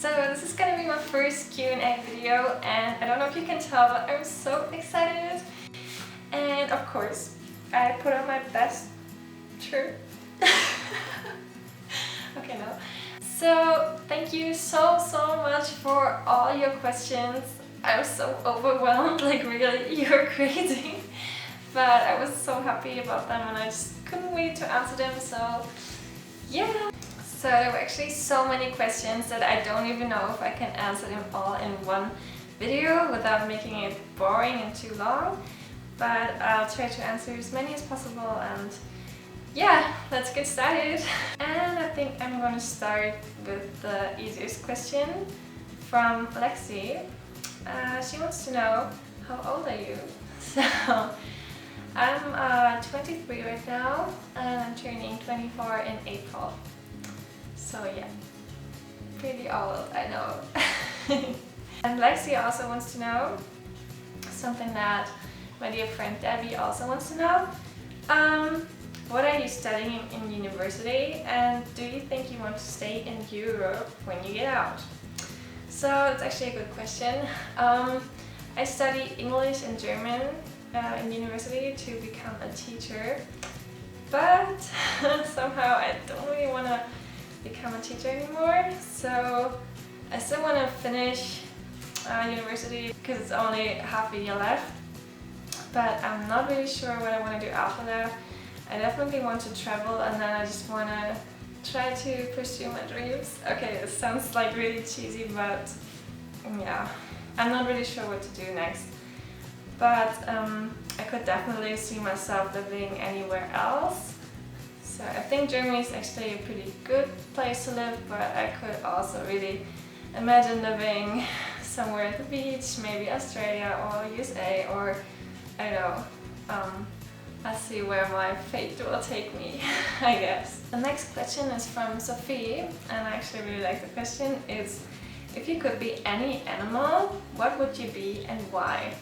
So this is gonna be my first Q&A video, and I don't know if you can tell, but I'm so excited. And of course, I put on my best shirt. Okay, no. So thank you so much for all your questions. I'm so overwhelmed, like really, you're crazy. But I was so happy about them and I just couldn't wait to answer them, so yeah. So there were actually so many questions that I don't even know if I can answer them all in one video without making it boring and too long. But I'll try to answer as many as possible, and yeah, let's get started. And I think I'm gonna start with the easiest question from Lexi. She wants to know, how old are you? So I'm 23 right now and I'm turning 24 in April. So yeah, pretty old, I know. And Lexi also wants to know something that my dear friend Debbie also wants to know. What are you studying in university, and do you think you want to stay in Europe when you get out? So it's actually a good question. I study English and German in university to become a teacher, but somehow I don't really want to become a teacher anymore. So I still want to finish university because it's only half a year left, but I'm not really sure what I want to do after that. I definitely want to travel, and then I just want to try to pursue my dreams. Okay, it sounds like really cheesy, but yeah, I'm not really sure what to do next. But I could definitely see myself living anywhere else. So I think Germany is actually a pretty good place to live, but I could also really imagine living somewhere at the beach, maybe Australia or USA, or I don't know. I'll see where my fate will take me, I guess. The next question is from Sophie, and I actually really like the question. It's, if you could be any animal, what would you be and why?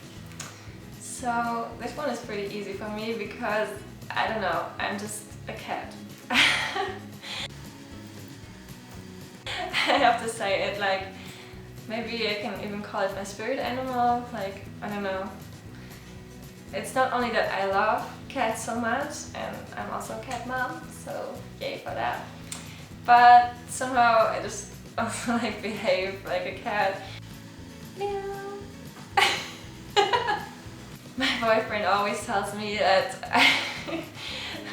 So this one is pretty easy for me because, I don't know, I'm just a cat. I have to say it, like, maybe I can even call it my spirit animal, like, I don't know. It's not only that I love cats so much, and I'm also a cat mom, so yay for that. But somehow I just also like behave like a cat. Meow. My boyfriend always tells me that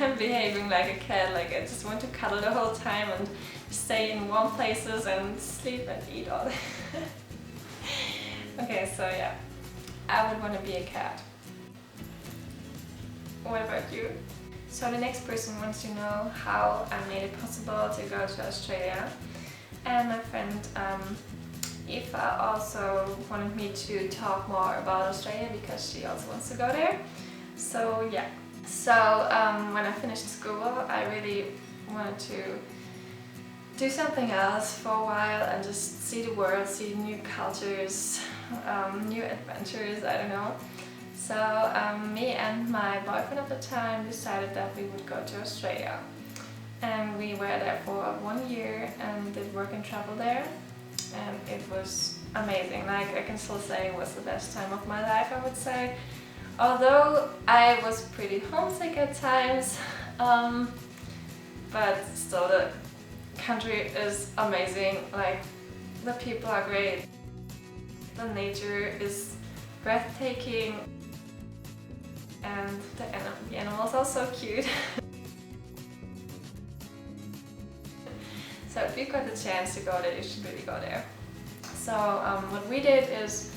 I'm behaving like a cat, like I just want to cuddle the whole time and stay in warm places and sleep and eat all. Okay, so yeah, I would want to be a cat. What about you? So the next person wants to know how I made it possible to go to Australia. And my friend Eva also wanted me to talk more about Australia because she also wants to go there. So yeah. So when I finished school, I really wanted to do something else for a while and just see the world, see new cultures, new adventures, I don't know. So me and my boyfriend at the time decided that we would go to Australia. And we were there for 1 year and did work and travel there. And it was amazing. Like, I can still say it was the best time of my life, I would say. Although I was pretty homesick at times, but still the country is amazing. Like, the people are great. The nature is breathtaking. And the animals are so cute. So if you got the chance to go there, you should really go there. So what we did is,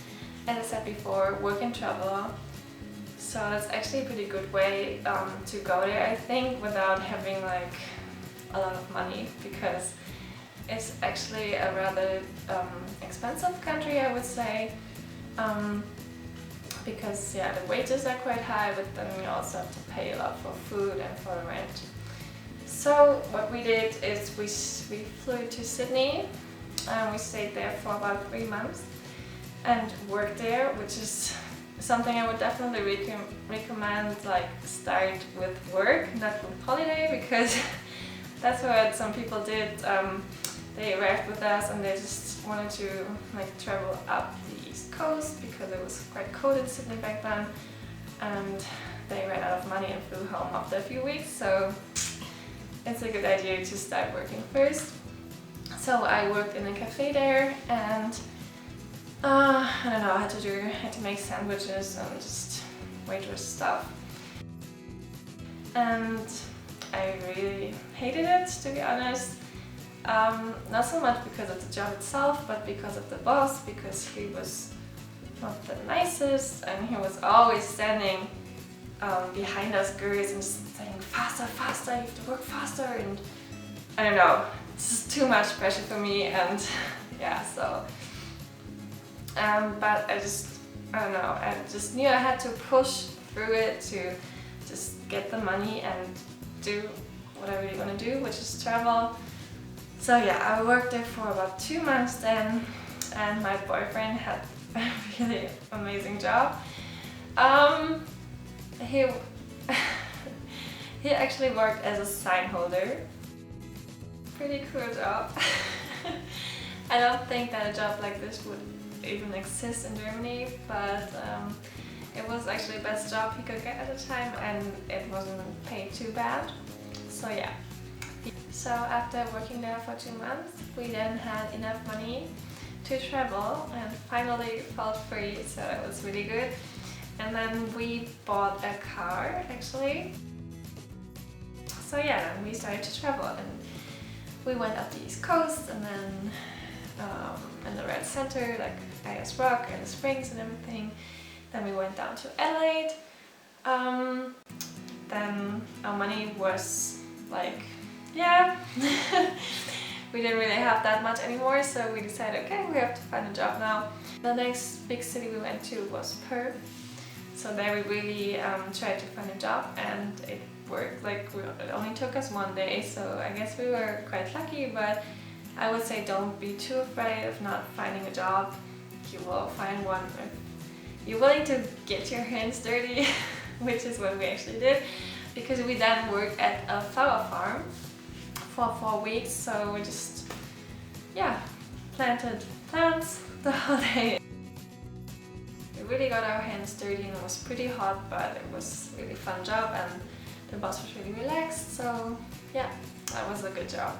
as I said before, work and travel. So that's actually a pretty good way to go there, I think, without having like a lot of money, because it's actually a rather expensive country, I would say. Because yeah, the wages are quite high, but then you also have to pay a lot for food and for the rent. So what we did is we flew to Sydney and we stayed there for about 3 months and worked there, which is something I would definitely recommend. Like, start with work, not with holiday, because that's what some people did they arrived with us and they just wanted to like travel up the East Coast because it was quite cold in Sydney back then, and they ran out of money and flew home after a few weeks, so it's a good idea to start working first. So I worked in a cafe there, and I don't know, I had to make sandwiches and just waitress stuff. And I really hated it, to be honest. Not so much because of the job itself, but because of the boss, because he was not the nicest and he was always standing behind us girls and just saying faster, faster, you have to work faster, and I don't know, it's just too much pressure for me, and yeah, so but I don't know, I just knew I had to push through it to just get the money and do what I really want to do, which is travel. So yeah, I worked there for about 2 months then, and my boyfriend had a really amazing job. He he actually worked as a sign holder. Pretty cool job. I don't think that a job like this would even exist in Germany, but it was actually the best job he could get at the time, and it wasn't paid too bad. So yeah. So after working there for 2 months, we then had enough money to travel and finally felt free, so it was really good. And then we bought a car actually. So yeah, then we started to travel and we went up the East Coast, and then in the Red Center, like Ayers Rock and the Springs and everything. Then we went down to Adelaide. Then our money was like, yeah, we didn't really have that much anymore, so we decided, okay, we have to find a job now. The next big city we went to was Perth. So there we really tried to find a job, and it worked. Like, it only took us 1 day, so I guess we were quite lucky, but I would say don't be too afraid of not finding a job. You will find one if you're willing to get your hands dirty, which is what we actually did, because we then worked at a flower farm for 4 weeks, so we just, yeah, planted plants the whole day. We really got our hands dirty and it was pretty hot, but it was a really fun job and the boss was really relaxed, so yeah, that was a good job.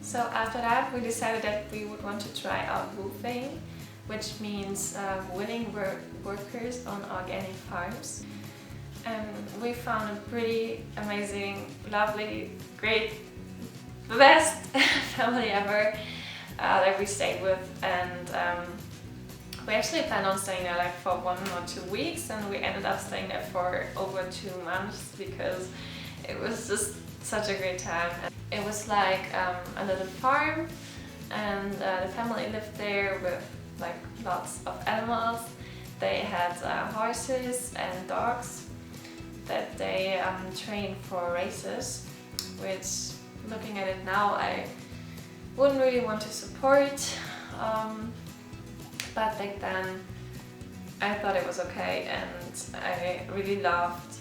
So after that we decided that we would want to try out roofing, which means winning workers on organic farms. And we found a pretty amazing, lovely, great, the best family ever that we stayed with, and we actually planned on staying there like for 1 or 2 weeks, and we ended up staying there for over 2 months because it was just such a great time. It was like a little farm, and the family lived there with like lots of animals. They had horses and dogs that they trained for races, which, looking at it now, I wouldn't really want to support, but back then I thought it was okay, and I really loved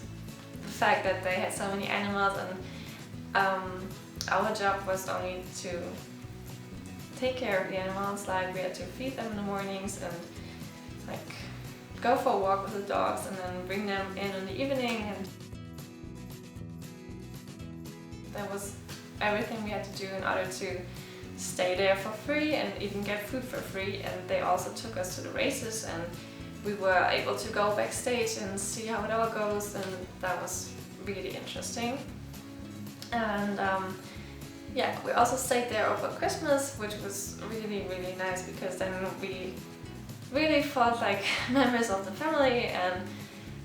the fact that they had so many animals, and our job was only to take care of the animals. Like, we had to feed them in the mornings and like go for a walk with the dogs and then bring them in the evening, and that was everything we had to do in order to stay there for free and even get food for free. And they also took us to the races, and we were able to go backstage and see how it all goes, and that was really interesting. And yeah, we also stayed there over Christmas, which was really, really nice, because then we really felt like members of the family, and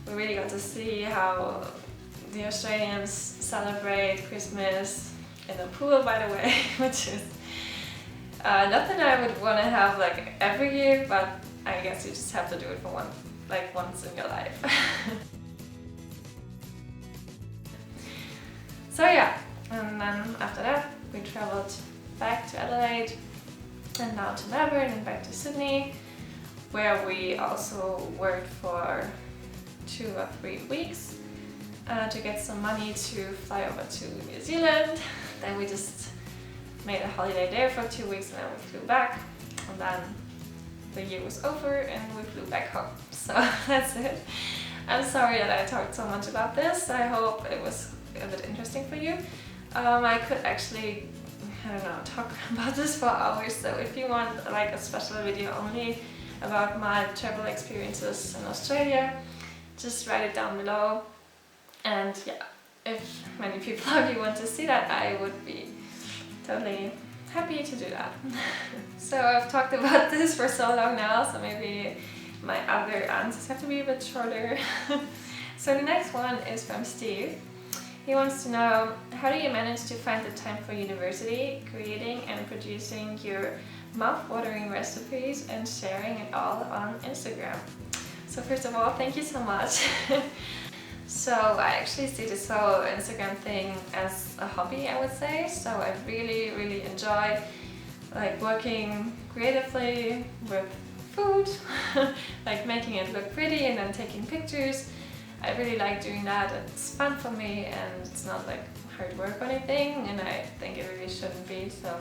we really got to see how the Australians celebrate Christmas in the pool, by the way, which is nothing I would want to have like every year, but I guess you just have to do it for once in your life. So yeah, and then after that we traveled back to Adelaide and now to Melbourne and back to Sydney, where we also worked for 2 or 3 weeks to get some money to fly over to New Zealand. Then we just made a holiday there for 2 weeks and then we flew back, and then the year was over and we flew back home. So that's it. I'm sorry that I talked so much about this. I hope it was a bit interesting for you. I could actually, I don't know, talk about this for hours, so if you want like a special video only about my travel experiences in Australia, just write it down below. And yeah, if many people of you want to see that, I would be totally happy to do that. So I've talked about this for so long now, so maybe my other answers have to be a bit shorter. So the next one is from Steve. He wants to know, how do you manage to find the time for university, creating and producing your mouth-watering recipes and sharing it all on Instagram? So first of all, thank you so much. So I actually see this whole Instagram thing as a hobby, I would say. So I really enjoy like working creatively with food, like making it look pretty and then taking pictures. I really like doing that. It's fun for me and it's not like hard work or anything, and I think it really shouldn't be. So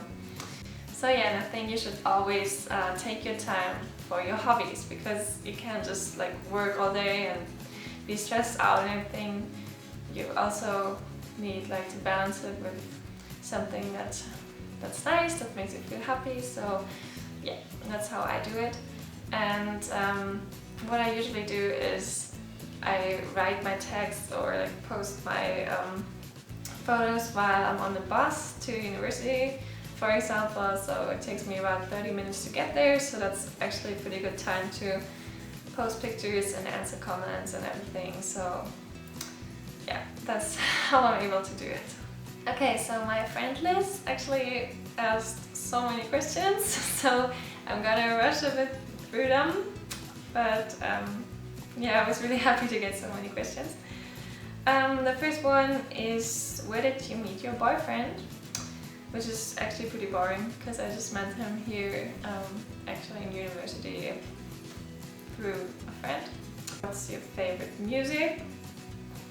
yeah, and I think you should always take your time for your hobbies, because you can't just like work all day and be stressed out and everything. You also need like to balance it with something that's nice, that makes you feel happy. So yeah, that's how I do it. And what I usually do is I write my text or like post my photos while I'm on the bus to university, for example. So it takes me about 30 minutes to get there, so that's actually a pretty good time to post pictures and answer comments and everything. So yeah, that's how I'm able to do it. Okay, so my friend Liz actually asked so many questions, so I'm gonna rush a bit through them, but yeah, I was really happy to get so many questions. The first one is, where did you meet your boyfriend? Which is actually pretty boring, because I just met him here, actually in university, through a friend. What's your favorite music?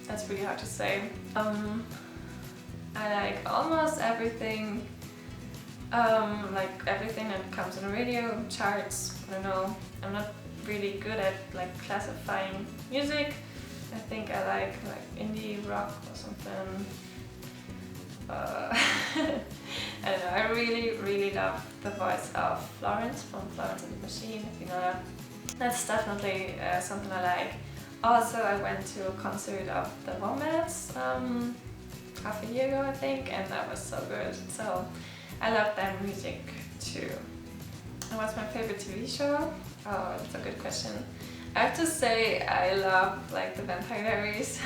That's really hard to say. I like almost everything, like everything that comes on the radio, charts. I don't know, I'm not really good at like classifying music. I think I like indie rock or something. I don't know, I really love the voice of Florence from Florence and the Machine, if you know that. That's definitely something I like. Also, I went to a concert of the Wombats half a year ago, I think, and that was so good. So I love their music too. And what's my favorite TV show? Oh, that's a good question. I have to say I love like the Vampire Diaries.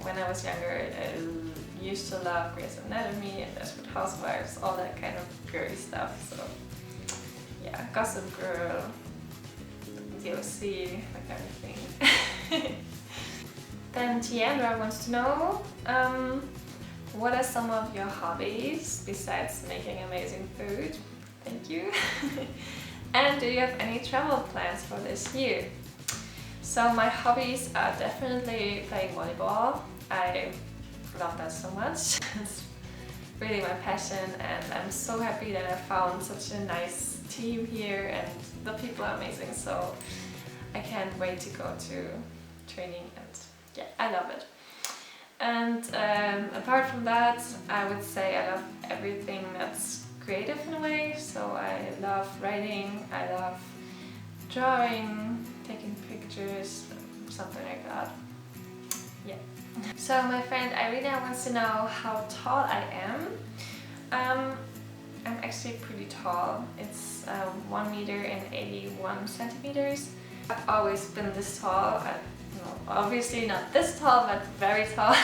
When I was younger, I used to love Grey's Anatomy and Desperate Housewives, all that kind of girly stuff. So yeah, Gossip Girl, DOC, like everything. Then Tiandra wants to know, what are some of your hobbies besides making amazing food? Thank you. And do you have any travel plans for this year? So my hobbies are definitely playing volleyball. I love that so much. It's really my passion, and I'm so happy that I found such a nice team here and the people are amazing. So I can't wait to go to training, and yeah, I love it. And apart from that, I would say I love everything that's creative in a way. So I love writing, I love drawing, taking pictures, something like that. Yeah. So my friend Irina wants to know how tall I am. I'm actually pretty tall. It's 1 meter and 81 centimeters. I've always been this tall. Obviously not this tall, but very tall.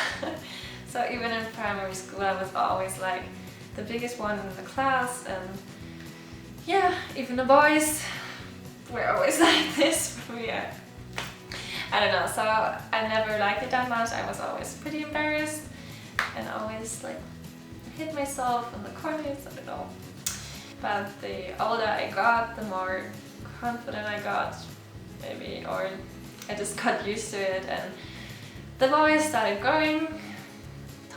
So even in primary school I was always like the biggest one in the class, and yeah, even the boys were always like this. Yeah, I don't know, so I never liked it that much. I was always pretty embarrassed and always like hit myself in the corners, I don't know. But the older I got, the more confident I got, maybe, or I just got used to it, and the boys started growing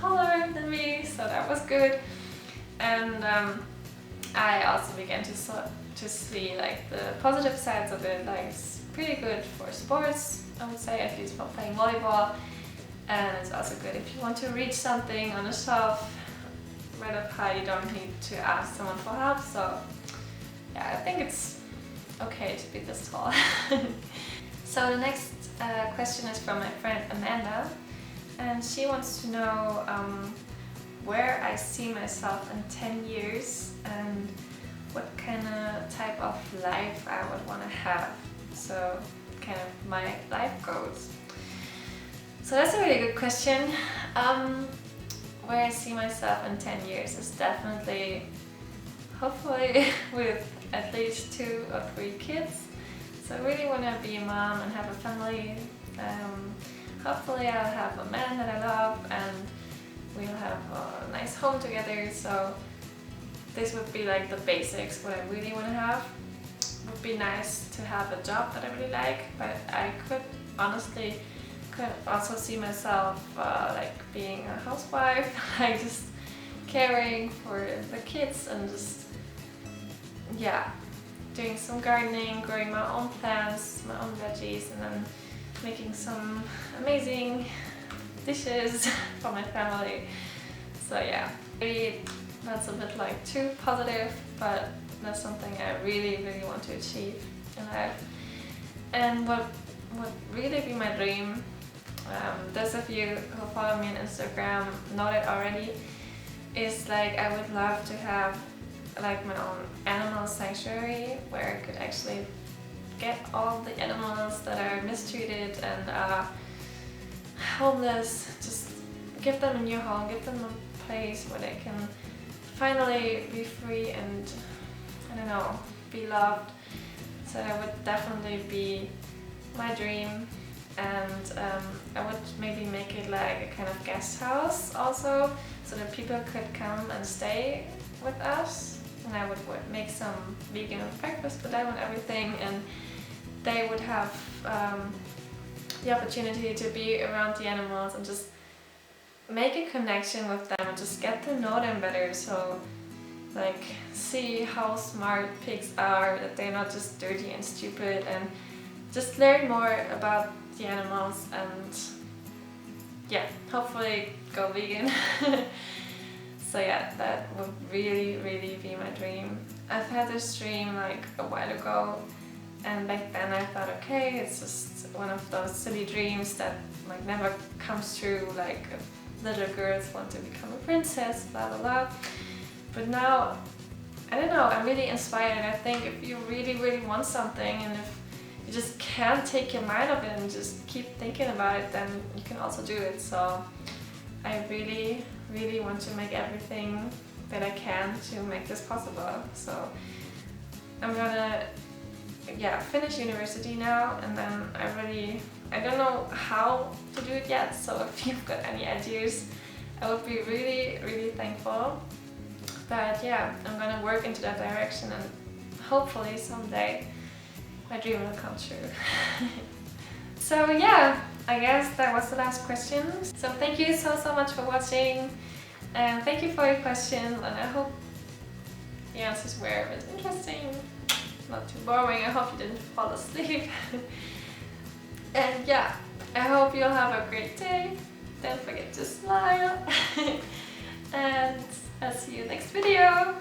taller than me, so that was good. And I also began to see like the positive sides of it. Like it's pretty good for sports, I would say, at least for playing volleyball. And it's also good if you want to reach something on a shelf right up high. You don't need to ask someone for help. So yeah, I think it's okay to be this tall. So the next question is from my friend Amanda, and she wants to know where I see myself in 10 years and what kind of type of life I would want to have. So kind of my life goals. So that's a really good question. Where I see myself in 10 years is definitely, hopefully, with at least 2 or 3 kids. So I really want to be a mom and have a family. Hopefully I'll have a man that I love and we'll have a nice home together. So this would be like the basics, what I really want to have. It would be nice to have a job that I really like, but I could also see myself like being a housewife, like just caring for the kids and just, yeah, doing some gardening, growing my own plants, my own veggies, and then making some amazing dishes for my family. So yeah, maybe that's a bit like too positive, but that's something I really want to achieve in life. And what would really be my dream, those of you who follow me on Instagram know it already, is like I would love to have like my own animal sanctuary where I could actually get all the animals that are mistreated and homeless, just give them a new home, give them a place where they can finally be free and, I don't know, be loved. So that would definitely be my dream. And I would maybe make it like a kind of guest house also, so that people could come and stay with us, and I would make some vegan breakfast for them and everything, and they would have the opportunity to be around the animals and just make a connection with them and just get to know them better. So like see how smart pigs are, that they're not just dirty and stupid, and just learn more about the animals and yeah, hopefully go vegan. So yeah, that would really be my dream. I've had this dream like a while ago, and back then I thought, okay, it's just one of those silly dreams that like never comes true, like little girls want to become a princess, blah blah blah. But now, I don't know, I'm really inspired, and I think if you really want something, and if you just can't take your mind off it and just keep thinking about it, then you can also do it. So I really want to make everything that I can to make this possible. So I'm gonna finish university now, and then I don't know how to do it yet, so if you've got any ideas, I would be really thankful. But yeah, I'm gonna work into that direction, and hopefully someday my dream will come true. So yeah, I guess that was the last question. So thank you so much for watching, and thank you for your questions, and I hope the answers were a bit interesting, not too boring. I hope you didn't fall asleep. And yeah, I hope you'll have a great day. Don't forget to smile. And I'll see you next video.